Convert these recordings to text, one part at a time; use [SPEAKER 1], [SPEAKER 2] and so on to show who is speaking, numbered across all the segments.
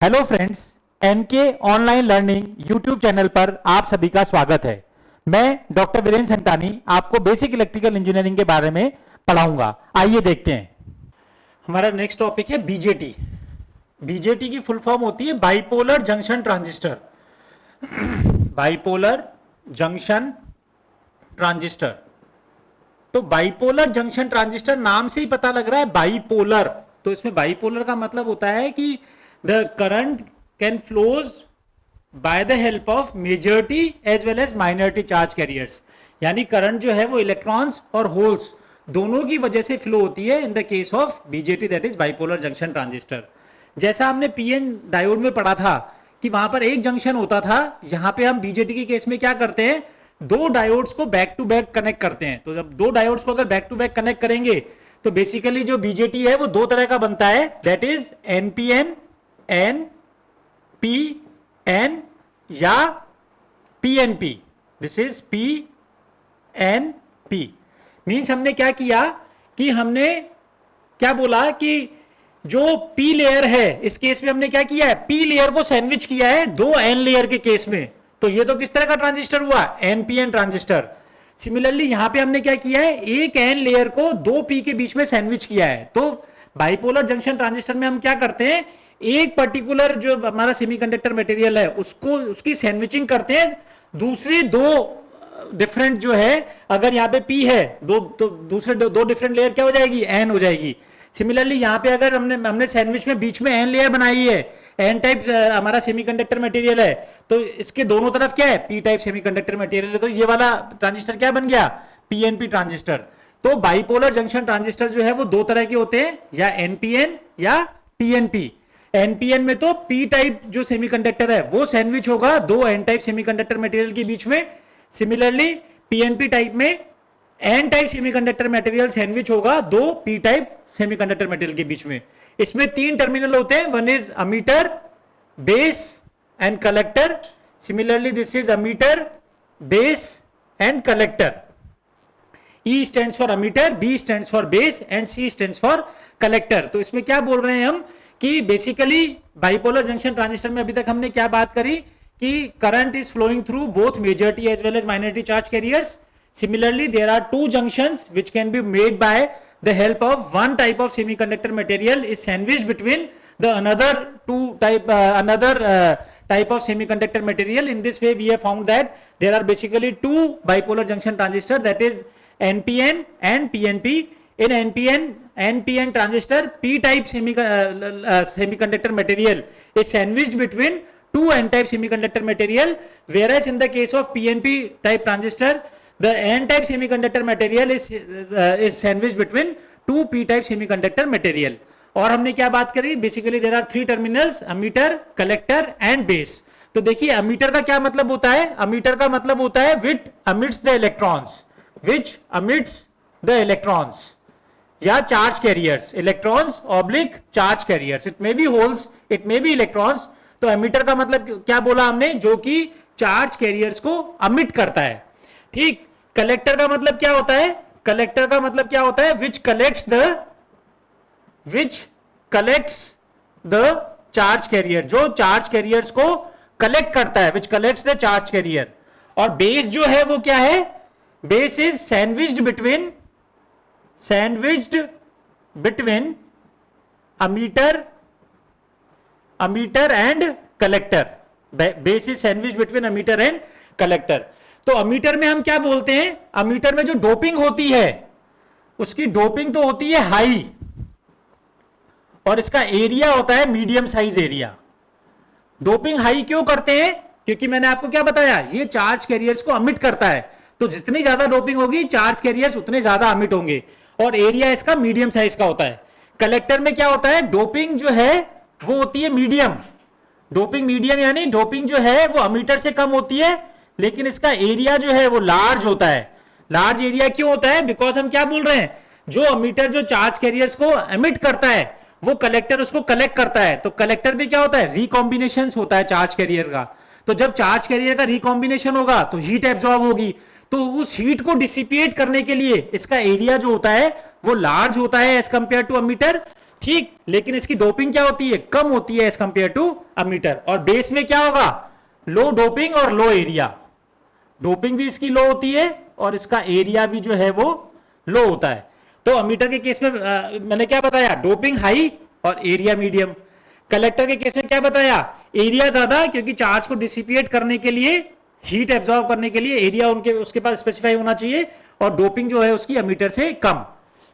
[SPEAKER 1] Hello friends, NK online learning YouTube channel पर आप सभी का स्वागत है। मैं डॉक्टर वीरेंद्र संतानी आपको बेसिक इलेक्ट्रिकल इंजीनियरिंग के बारे में पढ़ाऊंगा। आइए देखते हैं। हमारा नेक्स्ट टॉपिक है बीजेटी। बीजेटी की फुल फॉर्म होती है bipolar junction transistor. Bipolar junction transistor. तो बाइपोलर जंक्शन ट्रांजिस्टर नाम से ही पता लग रहा है बाइपोलर। तो इसमें बाइपोलर का मतलब होता है कि the current can flows by the help of majority as well as minority charge carriers। यानी करंट जो है वो इलेक्ट्रॉन्स और होल्स दोनों की वजह से फ्लो होती है in the case of BJT, that is bipolar junction transistor. जैसा हमने पीएन डायोड में पढ़ा था कि वहां पर एक जंक्शन होता था, यहां पे हम बीजेटी के केस में क्या करते हैं, दो डायोड्स को बैक टू बैक कनेक्ट करते हैं। तो जब दो डायोड्स को अगर बैक टू बैक कनेक्ट करेंगे तो बेसिकली जो बीजेटी है वो दो तरह का बनता है, that is NPN, N P N या PNP. This is P N P. Means हमने क्या किया कि हमने क्या बोला कि जो पी लेयर है इस केस में हमने क्या किया है, पी लेयर को सैंडविच किया है दो एन लेयर के केस में। तो ये तो किस तरह का ट्रांजिस्टर हुआ, एनपीएन ट्रांजिस्टर। सिमिलरली यहां पे हमने क्या किया है, एक एन लेयर को दो पी के बीच में सैंडविच किया है। तो बाइपोलर जंक्शन ट्रांजिस्टर में हम क्या करते हैं, एक पर्टिकुलर जो हमारा सेमीकंडक्टर मटेरियल है उसको उसकी सैंडविचिंग करते हैं दूसरे दो डिफरेंट जो है, अगर यहाँ पे पी है दो तो दूसरे दो डिफरेंट लेयर क्या हो जाएगी, एन हो जाएगी। सिमिलरली यहाँ पे अगर हमने सैंडविच में बीच में एन लेयर बनाई है, एन टाइप हमारा सेमीकंडक्टर मटेरियल है, तो इसके दोनों तरफ क्या है, पी टाइप सेमीकंडक्टर मटेरियल है। तो ये वाला ट्रांजिस्टर क्या बन गया, पीएनपी ट्रांजिस्टर। तो बाइपोलर जंक्शन ट्रांजिस्टर जो है वो दो तरह के होते हैं, या एनपीएन या पीएनपी। एनपीएन में तो पी टाइप जो सेमीकंडक्टर है वो सैंडविच होगा दो एन टाइप सेमीकंडक्टर मटेरियल के बीच में। सिमिलरली पीएनपी टाइप में N type semiconductor material sandwich होगा दो पी टाइप सेमीकंडक्टर मटेरियल के बीच में। इसमें तीन टर्मिनल होते हैं, one is ammeter, base and collector. Similarly this is ammeter, base and collector. E stands for emitter, B stands for base and C stands for collector। तो इसमें क्या बोल रहे हैं हम कि बेसिकली बाइपोलर जंक्शन ट्रांजिस्टर में अभी तक हमने क्या बात करी कि current is flowing through both majority as well as minority charge carriers. Similarly there are two junctions which can be made by the help of one type of semiconductor material is sandwiched between the another type of semiconductor material. In this way we have found that there are basically two bipolar junction transistor, that is NPN and PNP. In NPN transistor, P type semiconductor material is sandwiched between two N type semiconductor material, whereas in the case of PNP type transistor the N type semiconductor material is sandwiched between two P type semiconductor material। और हमने क्या बात करी, basically there are three terminals, emitter, collector and base. तो देखिए ammeter का क्या मतलब होता है, अमीटर का मतलब होता है which emits the electrons, which emits the electrons या charge carriers, electrons oblique charge carriers, it may be holes, it may be electrons. तो अमीटर का मतलब क्या बोला हमने, जो कि चार्ज कैरियर्स को अमिट करता है। ठीक, कलेक्टर का मतलब क्या होता है, कलेक्टर का मतलब क्या होता है, विच कलेक्ट्स द चार्ज कैरियर, जो चार्ज कैरियर्स को कलेक्ट करता है, विच कलेक्ट्स द चार्ज कैरियर। और बेस जो है वो क्या है, base is sandwiched between emitter and collector. Base is sandwiched between emitter and collector. तो अमीटर में हम क्या बोलते हैं, अमीटर में जो डोपिंग होती है उसकी डोपिंग तो होती है हाई, और इसका एरिया होता है medium size area. Doping high क्यों करते हैं, क्योंकि मैंने आपको क्या बताया, ये चार्ज कैरियर्स को अमिट करता है। तो जितनी ज्यादा डोपिंग होगी चार्ज कैरियर्स उतने ज्यादा अमिट होंगे, और एरिया इसका मीडियम साइज का होता है। कलेक्टर में क्या होता है, डोपिंग जो है वो होती है मीडियम, डोपिंग मीडियम, यानी डोपिंग जो है वो अमीटर से कम होती है, लेकिन इसका एरिया जो है वो लार्ज होता है। लार्ज एरिया क्यों होता है, बिकॉज हम क्या बोल रहे हैं, जो अमीटर जो चार्ज कैरियर्स को एमिट करता है वो कलेक्टर उसको कलेक्ट करता है। तो कलेक्टर में क्या होता है, रिकॉम्बिनेशन होता है चार्ज कैरियर का। तो जब चार्ज कैरियर का रिकॉम्बिनेशन होगा तो हीट एब्जॉर्ब होगी, तो उस हीट को डिसिपिएट करने के लिए इसका एरिया जो होता है वो लार्ज होता है एज कंपेयर टू अमीटर। ठीक, लेकिन इसकी डोपिंग क्या होती है, कम होती है एज कंपेयर टू अमीटर। और बेस में क्या होगा, लो डोपिंग और लो एरिया, डोपिंग भी इसकी लो होती है और इसका एरिया भी जो है वो लो होता है। तो अमीटर के केस में मैंने क्या बताया, डोपिंग हाई और एरिया मीडियम। कलेक्टर के केस में क्या बताया, एरिया ज्यादा, क्योंकि चार्ज को डिसिपिएट करने के लिए, हीट एब्जॉर्ब करने के लिए एरिया उसके पास स्पेसिफाई होना चाहिए, और डोपिंग जो है उसकी अमीटर से कम।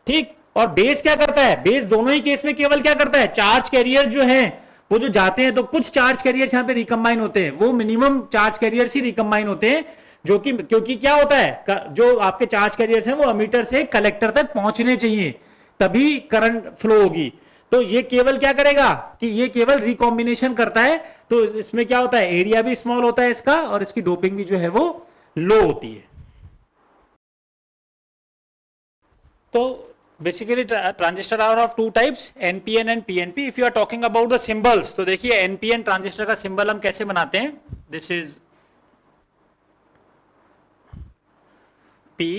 [SPEAKER 1] ठीक, और बेस क्या करता है, बेस दोनों ही केस में केवल क्या करता है, चार्ज कैरियर जो है वो जो जाते हैं, तो कुछ चार्ज कैरियर्स यहाँ पे रिकम्बाइन होते हैं, वो मिनिमम चार्ज कैरियर्स ही रिकम्बाइन होते हैं, जो कि क्योंकि क्या होता है, जो आपके चार्ज कैरियर्स हैं वो अमीटर से कलेक्टर तक पहुंचने चाहिए, तभी करंट फ्लो होगी। तो ये केवल क्या करेगा कि ये केवल रिकॉम्बिनेशन करता है, तो इसमें क्या होता है, एरिया भी स्मॉल होता है इसका, और इसकी डोपिंग भी जो है वो लो होती है। तो basically transistor are of two types, NPN and PNP. If you are talking about the symbols, तो देखिए एनपीएन ट्रांजिस्टर का सिंबल हम कैसे बनाते हैं, this is P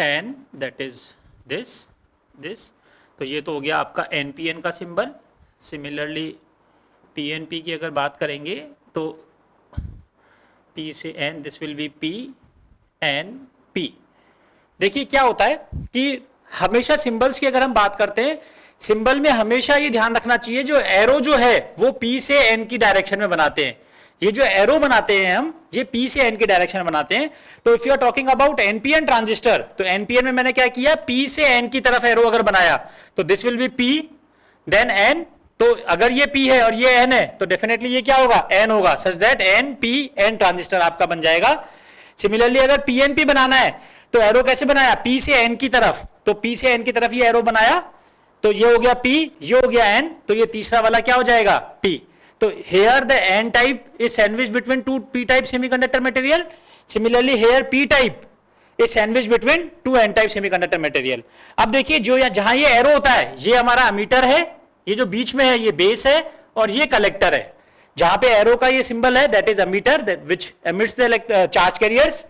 [SPEAKER 1] N, that is this. तो ये तो हो गया आपका एनपीएन का सिंबल। सिमिलरली पीएनपी की अगर बात करेंगे तो पी से N, this will be P N P. देखिए क्या होता है कि हमेशा सिंबल्स की अगर हम बात करते हैं, सिंबल में हमेशा ये ध्यान रखना चाहिए, जो एरो जो है वो पी से एन की डायरेक्शन में बनाते हैं। ये जो एरो बनाते हैं हम, ये पी से एन की डायरेक्शन में बनाते हैं। तो if you are talking about NPN transistor, तो एनपीएन में मैंने क्या किया, पी से एन की तरफ एरो अगर बनाया तो this will be P then N. तो अगर ये पी है और ये एन है तो डेफिनेटली ये क्या होगा, एन होगा, such that N P N transistor आपका बन जाएगा। सिमिलरली अगर पीएनपी बनाना है तो एरो कैसे बनाया, पी से एन की तरफ, तो पी से एन की तरफ ये एरो बनाया, तो ये हो गया पी, ये हो गया एन, तो ये तीसरा वाला क्या हो जाएगा, पी। तो here the N type is sandwich between two P type semiconductor material. Similarly here P type is sandwich between two N type semiconductor material. अब देखिए जो जहां ये एरो होता है, ये हमारा अमीटर है, ये जो बीच में है ये बेस है, और ये कलेक्टर है। जहां पे एरो का ये सिंबल है that is emitter, which emits the charge carriers.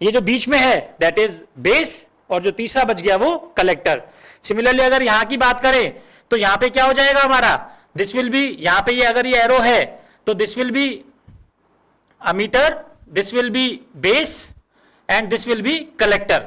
[SPEAKER 1] ये जो बीच में है दैट इज बेस, और जो तीसरा बच गया वो कलेक्टर। सिमिलरली अगर यहां की बात करें तो यहां पे क्या हो जाएगा हमारा, दिस विल बी, यहां पे ये अगर ये एरो है तो this will B ammeter, this will B base and this will B collector.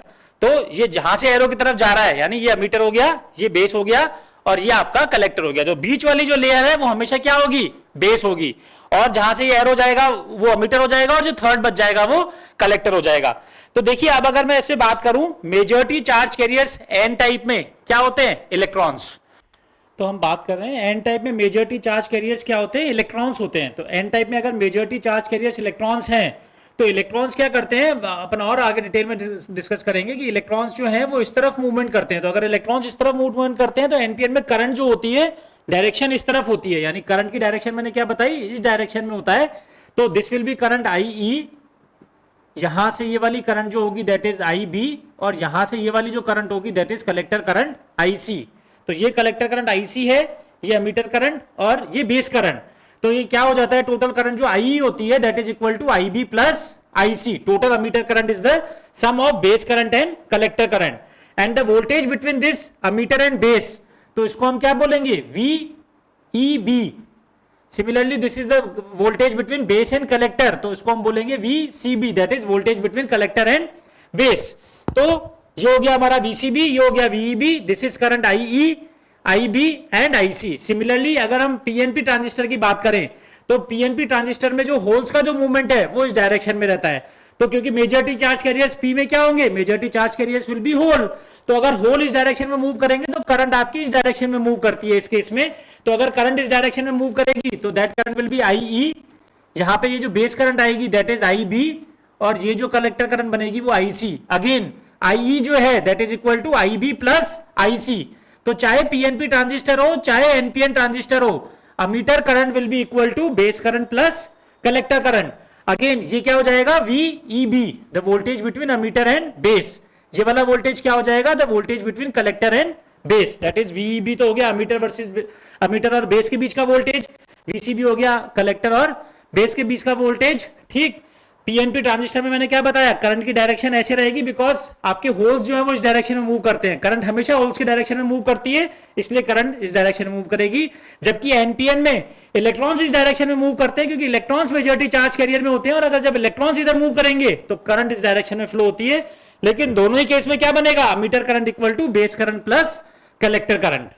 [SPEAKER 1] तो ये जहां से एरो की तरफ जा रहा है, यानी ये अमीटर हो गया, ये बेस हो गया, और ये आपका कलेक्टर हो गया। जो बीच वाली जो लेयर है वो हमेशा क्या होगी, बेस होगी, और जहां से ये एरो जाएगा वो अमीटर हो जाएगा, और जो थर्ड बच जाएगा वो कलेक्टर हो जाएगा। तो देखिए अब अगर मैं इस पे बात करूं, majority charge carriers N type में क्या होते हैं, इलेक्ट्रॉन्स। तो हम बात कर रहे हैं एन टाइप में मेजॉरिटी चार्ज कैरियर्स क्या होते हैं, इलेक्ट्रॉन्स होते हैं। तो एन टाइप में अगर मेजॉरिटी चार्ज कैरियर्स इलेक्ट्रॉन्स हैं, तो इलेक्ट्रॉन्स क्या करते हैं, अपन और आगे डिटेल में डिस्कस करेंगे कि इलेक्ट्रॉन्स जो हैं वो इस तरफ मूवमेंट करते हैं। तो अगर इलेक्ट्रॉन्स इस तरफ मूवमेंट करते हैं तो एनपीएन में करंट जो होती है डायरेक्शन इस तरफ होती है, यानी करंट की डायरेक्शन मैंने क्या बताई, इस डायरेक्शन में होता है। तो this will be current I E, यहां से ये वाली करंट जो होगी दैट इज आई बी, और यहां से ये वाली जो करंट होगी that is collector current I C. तो ये कलेक्टर करंट आई सी है, ये अमीटर करंट, और ये बेस करंट। तो ये क्या हो जाता है, टोटल करंट जो आई होती है that is equal to I B plus I C. Total emitter current is the sum of base current and collector current, and the voltage between this emitter and base, तो इसको हम क्या बोलेंगे, V E B. Similarly this is the voltage between base and collector, तो इसको हम बोलेंगे V C B, that is voltage between collector and base. तो ये हो गया हमारा वीसीबी, ये हो गया VEB, this is current IE, IB and IC. Similarly अगर हम पीएनपी ट्रांजिस्टर की बात करें तो पीएनपी ट्रांजिस्टर में जो होल्स का जो मूवमेंट है वो इस डायरेक्शन में रहता है। तो क्योंकि मेजॉरिटी चार्ज कैरियर्स पी में क्या होंगे, majority charge carriers will be hole. तो अगर होल इस डायरेक्शन में मूव करेंगे तो करंट आपकी इस डायरेक्शन में मूव करती है इस केस में। तो अगर करंट इस डायरेक्शन में मूव करेगी तो that current will B IE, यहां पे ये जो बेस करंट आएगी दैट इज आईबी, और ये जो कलेक्टर करंट बनेगी वो आईसी। अगेन आईई जो है that is equal to IB plus IC. तो चाहे पीएनपी ट्रांजिस्टर हो चाहे एनपीएन ट्रांजिस्टर हो, emitter current will be equal to base current plus collector current. Again ये क्या हो जाएगा, VEB, the voltage between emitter and base. ये वाला वोल्टेज क्या हो जाएगा, the voltage between collector and base, that is VEB. तो हो गया अमीटर वर्सेस अमीटर और बेस के बीच का वोल्टेज, वीसीबी हो गया कलेक्टर और बेस के बीच का वोल्टेज। ठीक, पीएनपी ट्रांजिस्टर में मैंने क्या बताया, करंट की डायरेक्शन ऐसे रहेगी बिकॉज आपके होल्स जो है वो इस डायरेक्शन में मूव करते हैं, करंट हमेशा होल्स की डायरेक्शन में मूव करती है, इसलिए करंट इस डायरेक्शन में मूव करेगी। जबकि एनपीएन में इलेक्ट्रॉन्स इस डायरेक्शन में मूव करते हैं क्योंकि इलेक्ट्रॉन्स मेजॉरिटी चार्ज कैरियर में होते हैं, और अगर जब इलेक्ट्रॉन्स इधर मूव करेंगे तो करंट इस डायरेक्शन में फ्लो होती है। लेकिन दोनों ही केस में क्या बनेगा, meter current equal to base current plus collector current.